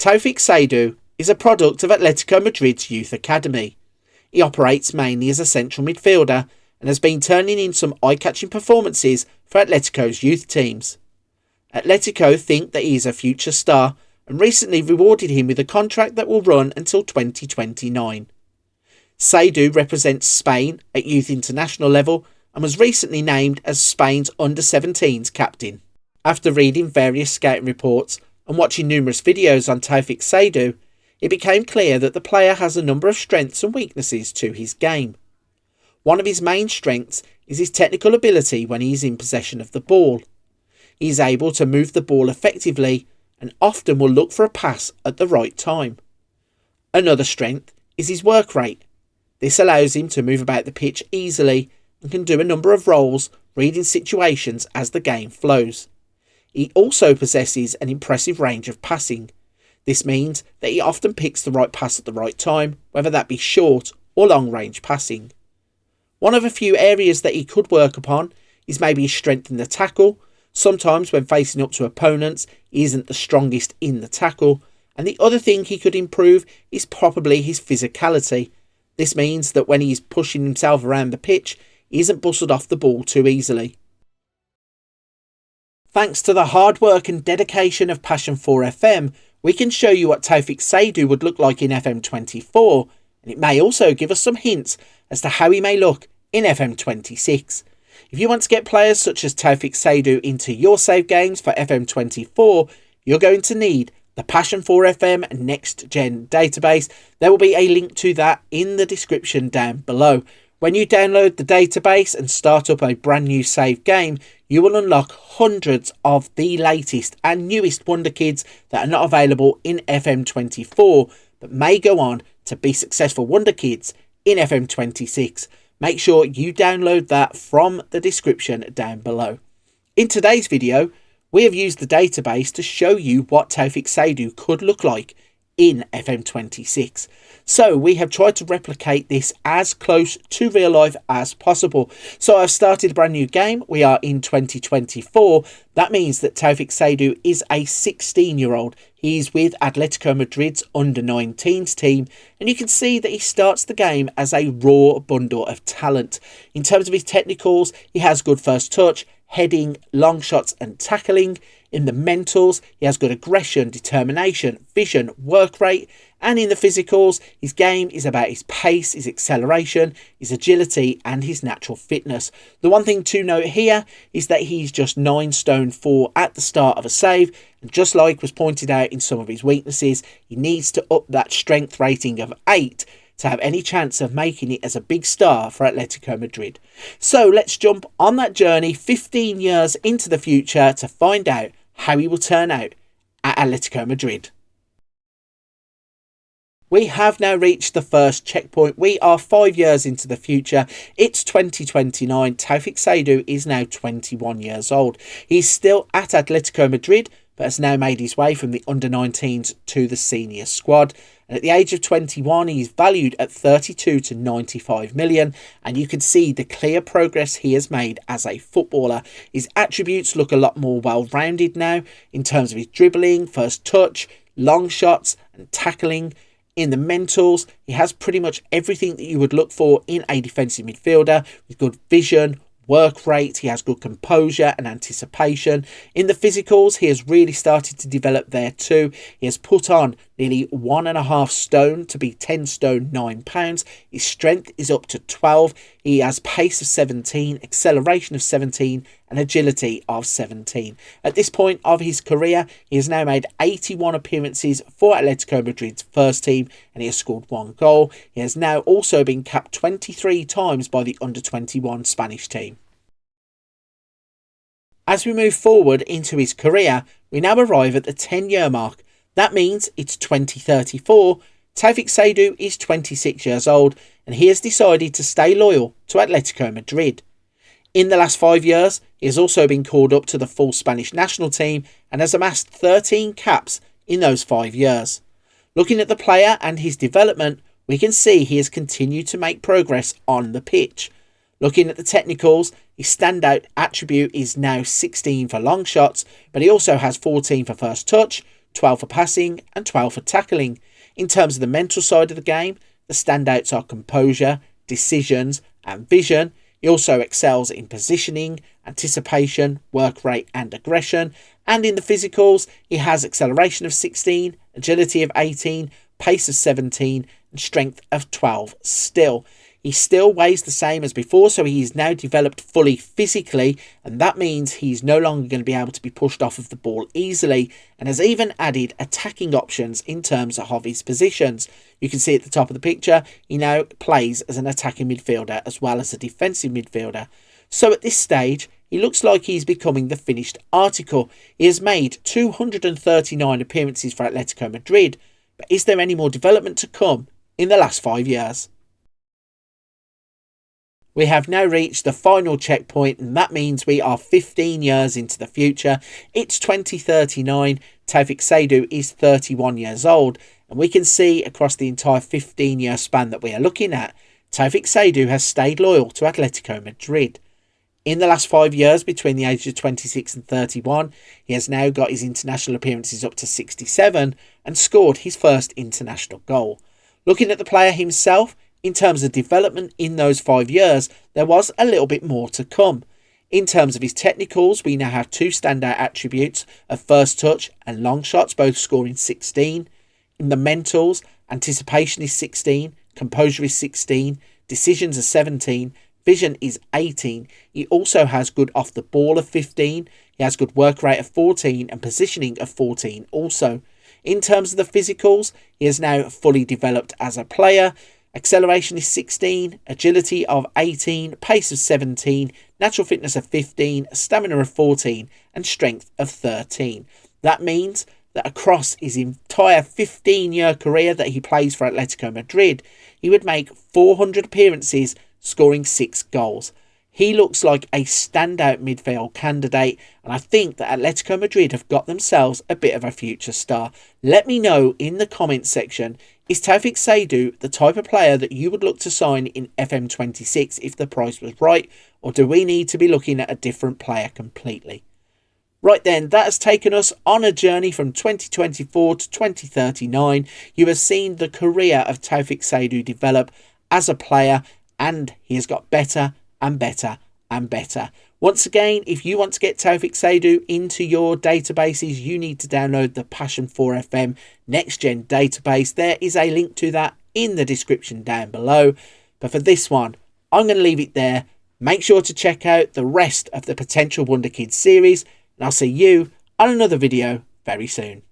Taufik Seidu is a product of Atletico Madrid's Youth Academy. He operates mainly as a central midfielder and has been turning in some eye-catching performances for Atletico's youth teams. Atletico think that he is a future star and recently rewarded him with a contract that will run until 2029. Seidu represents Spain at youth international level and was recently named as Spain's under-17s captain. After reading various scouting reports and watching numerous videos on Taufik Seidu, it became clear that the player has a number of strengths and weaknesses to his game. One of his main strengths is his technical ability when he is in possession of the ball. He is able to move the ball effectively and often will look for a pass at the right time. Another strength is his work rate. This allows him to move about the pitch easily and can do a number of roles, reading situations as the game flows. He also possesses an impressive range of passing. This means that he often picks the right pass at the right time, whether that be short or long range passing. One of a few areas that he could work upon is maybe his strength in the tackle. Sometimes when facing up to opponents, he isn't the strongest in the tackle. And the other thing he could improve is probably his physicality. This means that when he's pushing himself around the pitch, he isn't bustled off the ball too easily. Thanks to the hard work and dedication of Passion 4 FM, we can show you what Taufik Seidu would look like in FM24, and it may also give us some hints as to how he may look in FM26. If you want to get players such as Taufik Seidu into your save games for FM24, you're going to need the Passion 4 FM Next Gen database. There will be a link to that in the description down below. When you download the database and start up a brand new save game, you will unlock hundreds of the latest and newest Wonderkids that are not available in FM24, but may go on to be successful Wonderkids in FM26. Make sure you download that from the description down below. In today's video, we have used the database to show you what Taufik Seidu could look like in FM26. So we have tried to replicate this as close to real life as possible. So I've started a brand new game. We are in 2024. That means that Taufik Seidu is a 16-year-old. He's with Atletico Madrid's under-19s team, and you can see that he starts the game as a raw bundle of talent. In terms of his technicals, he has good first touch, heading, long shots and tackling. In the mentals, he has good aggression, determination, vision, work rate. And in the physicals, his game is about his pace, his acceleration, his agility and his natural fitness. The one thing to note here is that he's just 9 stone 4 at the start of a save. And just like was pointed out in some of his weaknesses, he needs to up that strength rating of 8 to have any chance of making it as a big star for Atletico Madrid. So let's jump on that journey 15 years into the future to find out how he will turn out at Atletico Madrid. We have now reached the first checkpoint. We are 5 years into the future. It's 2029. Taufik Seidu is now 21 years old. He's still at Atletico Madrid, but has now made his way from the under-19s to the senior squad. And at the age of 21, he's valued at 32 to 95 million. And you can see the clear progress he has made as a footballer. His attributes look a lot more well-rounded now in terms of his dribbling, first touch, long shots and tackling. In the mentals, he has pretty much everything that you would look for in a defensive midfielder with good vision, work rate. He has good composure and anticipation. In the physicals, he has really started to develop there too. He has put on nearly 1.5 stone to be 10 stone 9 pounds. His strength is up to 12. He has pace of 17, acceleration of 17 and agility of 17. At this point of his career, he has now made 81 appearances for Atletico Madrid's first team and he has scored 1 goal. He has now also been capped 23 times by the under-21 Spanish team. As we move forward into his career, we now arrive at the 10-year mark. That means it's 2034. Taufik Seidu is 26 years old and he has decided to stay loyal to Atletico Madrid. In the last 5 years, he has also been called up to the full Spanish national team and has amassed 13 caps in those 5 years. Looking at the player and his development, we can see he has continued to make progress on the pitch. Looking at the technicals, his standout attribute is now 16 for long shots, but he also has 14 for first touch, 12 for passing and 12 for tackling. In terms of the mental side of the game, the standouts are composure, decisions and vision. He also excels in positioning, anticipation, work rate and aggression. And in the physicals, he has acceleration of 16, agility of 18, pace of 17 and strength of 12 still. He still weighs the same as before, so he's now developed fully physically, and that means he's no longer going to be able to be pushed off of the ball easily, and has even added attacking options in terms of his positions. You can see at the top of the picture, he now plays as an attacking midfielder as well as a defensive midfielder. So at this stage, he looks like he's becoming the finished article. He has made 239 appearances for Atletico Madrid, but is there any more development to come in the last 5 years? We have now reached the final checkpoint, and that means we are 15 years into the future. It's 2039. Taufik Seidu is 31 years old, and we can see across the entire 15-year span that we are looking at, Taufik Seidu has stayed loyal to Atletico Madrid. In the last 5 years, between the ages of 26 and 31, he has now got his international appearances up to 67 and scored his first international goal. Looking at the player himself, in terms of development in those 5 years, there was a little bit more to come. In terms of his technicals, we now have two standout attributes of first touch and long shots, both scoring 16. In the mentals, anticipation is 16, composure is 16, decisions are 17, vision is 18. He also has good off the ball of 15, he has good work rate of 14 and positioning of 14 also. In terms of the physicals, he is now fully developed as a player. Acceleration is 16, agility of 18, pace of 17, natural fitness of 15, stamina of 14 and strength of 13. That means that across his entire 15-year career that he plays for Atletico Madrid, he would make 400 appearances, scoring 6 goals. He looks like a standout midfield candidate, and I think that Atletico Madrid have got themselves a bit of a future star. Let me know in the comments section, is Taufik Seidu the type of player that you would look to sign in FM26 if the price was right, or do we need to be looking at a different player completely? Right then, that has taken us on a journey from 2024 to 2039. You have seen the career of Taufik Seidu develop as a player, and he has got better and better and better. Once again, if you want to get Taufik Seidu into your databases, you need to download the Passion 4FM Next Gen database. There is a link to that in the description down below. But for this one, I'm going to leave it there. Make sure to check out the rest of the potential Wonderkid series, and I'll see you on another video very soon.